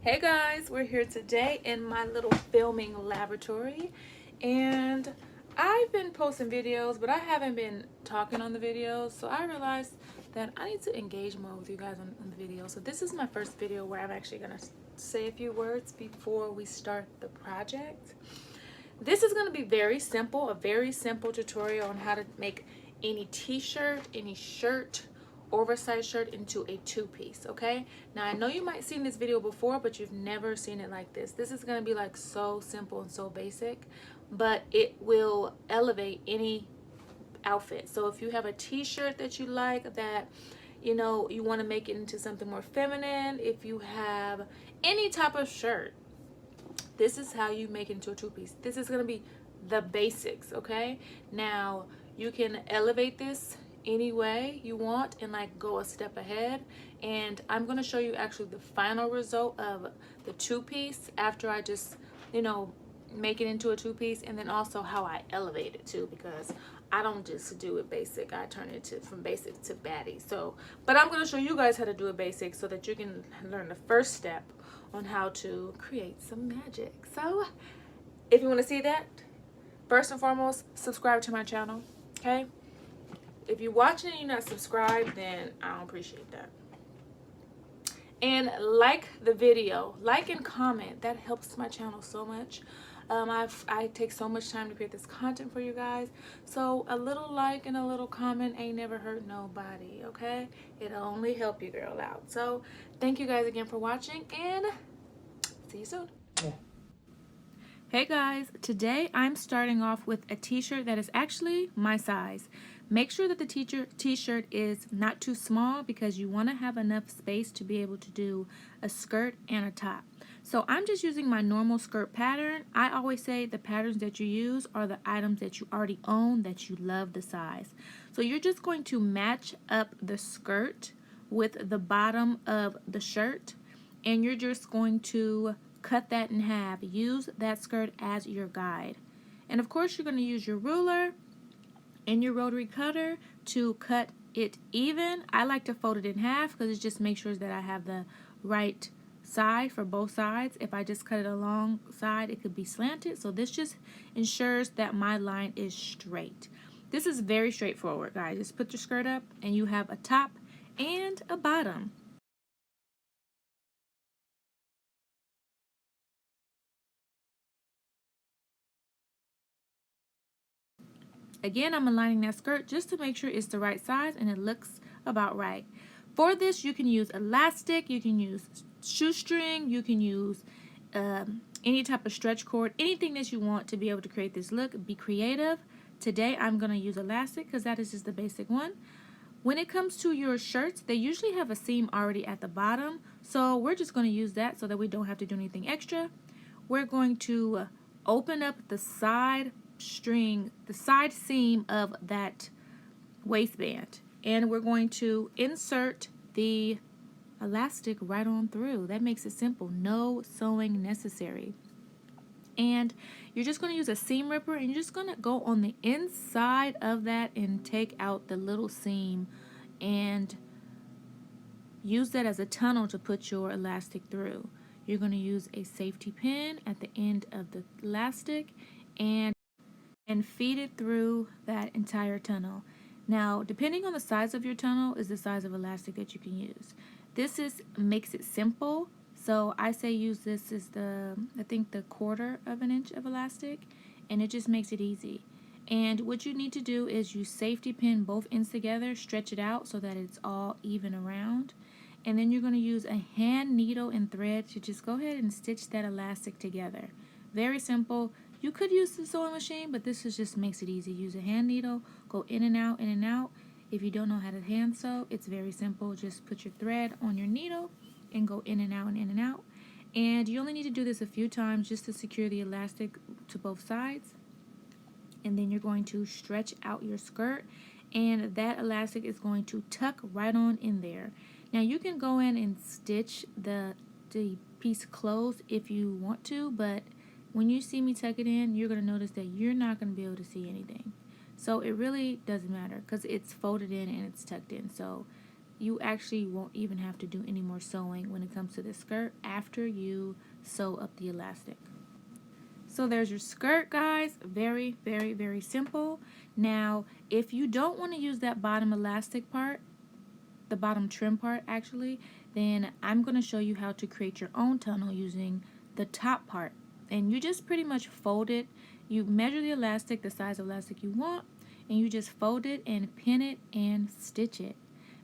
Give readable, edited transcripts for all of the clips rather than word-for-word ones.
Hey guys, we're here today in my little filming laboratory, and I've been posting videos, but I haven't been talking on the videos, so I realized that I need to engage more with you guys on the video. So this is my first video where I'm actually gonna say a few words before we start the project. This is gonna be very simple, a very simple tutorial on how to make any t-shirt, any shirt, oversized shirt into a two-piece. Okay, now I know you might have seen this video before, but you've never seen it like this. This is going to be like so simple and so basic, but it will elevate any outfit. So if you have a t-shirt that you like, that you know you want to make it into something more feminine, if you have any type of shirt, this is how you make it into a two-piece. This is going to be the basics. Okay, now you can elevate this any way you want and like go a step ahead, and I'm going to show you actually the final result of the two-piece after I just make it into a two-piece, and then also how I elevate it too, because I don't just do it basic, I turn it from basic to baddie. So but I'm going to show you guys how to do it basic so that you can learn the first step on how to create some magic. So if you want to see that, first and foremost, subscribe to my channel. Okay, if you're watching and you're not subscribed, then I don't appreciate that. And like the video, like and comment. That helps my channel so much. I take so much time to create this content for you guys. So a little like and a little comment ain't never hurt nobody, okay? It'll only help you girl out. So thank you guys again for watching, and see you soon. Yeah. Hey guys, today I'm starting off with a t-shirt that is actually my size. Make sure that the t-shirt is not too small, because you want to have enough space to be able to do a skirt and a top. So I'm just using my normal skirt pattern. I always say the patterns that you use are the items that you already own, that you love the size. So you're just going to match up the skirt with the bottom of the shirt, and you're just going to cut that in half. Use that skirt as your guide. And of course you're going to use your ruler and your rotary cutter to cut it even. I like to fold it in half because it just makes sure that I have the right side for both sides. If I just cut it along side, it could be slanted. So this just ensures that my line is straight. This is very straightforward, guys. Just put your skirt up and you have a top and a bottom. Again, I'm aligning that skirt just to make sure it's the right size and it looks about right. For this, you can use elastic, you can use shoestring, you can use any type of stretch cord, anything that you want to be able to create this look. Be creative. Today, I'm going to use elastic because that is just the basic one. When it comes to your shirts, they usually have a seam already at the bottom, so we're just going to use that so that we don't have to do anything extra. We're going to open up the side string, the side seam of that waistband, and we're going to insert the elastic right on through. That makes it simple. No sewing necessary. And you're just going to use a seam ripper, and you're just going to go on the inside of that and take out the little seam and use that as a tunnel to put your elastic through. You're going to use a safety pin at the end of the elastic and feed it through that entire tunnel. Now, depending on the size of your tunnel is the size of elastic that you can use. This makes it simple. So I say use this as I think the 1/4 of an inch of elastic, and it just makes it easy. And what you need to do is you safety pin both ends together, stretch it out so that it's all even around. And then you're going to use a hand needle and thread to just go ahead and stitch that elastic together. Very simple. You could use the sewing machine, but this just makes it easy. Use a hand needle, go in and out, in and out. If you don't know how to hand sew, it's very simple. Just put your thread on your needle and go in and out and in and out. And you only need to do this a few times just to secure the elastic to both sides. And then you're going to stretch out your skirt, and that elastic is going to tuck right on in there. Now you can go in and stitch the piece closed if you want to, but when you see me tuck it in, you're going to notice that you're not going to be able to see anything. So it really doesn't matter because it's folded in and it's tucked in. So you actually won't even have to do any more sewing when it comes to this skirt after you sew up the elastic. So there's your skirt, guys. Very, very, very simple. Now, if you don't want to use that bottom elastic part, the bottom trim part actually, then I'm going to show you how to create your own tunnel using the top part. And you just pretty much fold it. You measure the elastic, the size of elastic you want, and you just fold it and pin it and stitch it.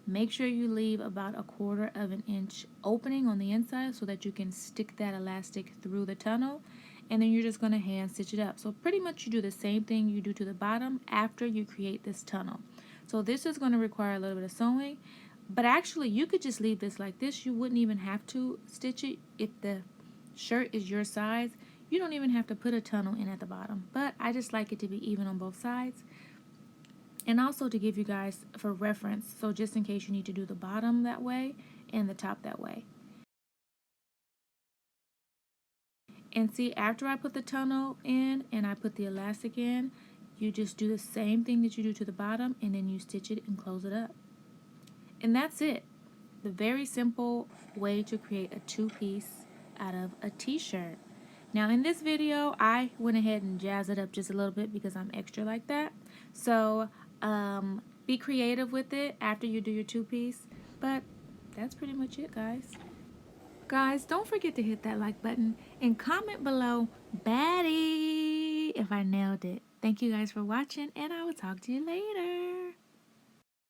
Make sure you leave about 1/4 of an inch opening on the inside so that you can stick that elastic through the tunnel, and then you're just going to hand stitch it up. So pretty much you do the same thing you do to the bottom after you create this tunnel. So this is going to require a little bit of sewing, but actually you could just leave this like this. You wouldn't even have to stitch it. If the shirt is your size, you don't even have to put a tunnel in at the bottom, but I just like it to be even on both sides. And also to give you guys for reference, so just in case you need to do the bottom that way and the top that way. And see, after I put the tunnel in and I put the elastic in, you just do the same thing that you do to the bottom, and then you stitch it and close it up. And that's it. The very simple way to create a two-piece out of a t-shirt. Now in this video, I went ahead and jazzed it up just a little bit because I'm extra like that. So be creative with it after you do your two-piece. But that's pretty much it, guys. Guys, don't forget to hit that like button and comment below baddie if I nailed it. Thank you guys for watching, and I will talk to you later.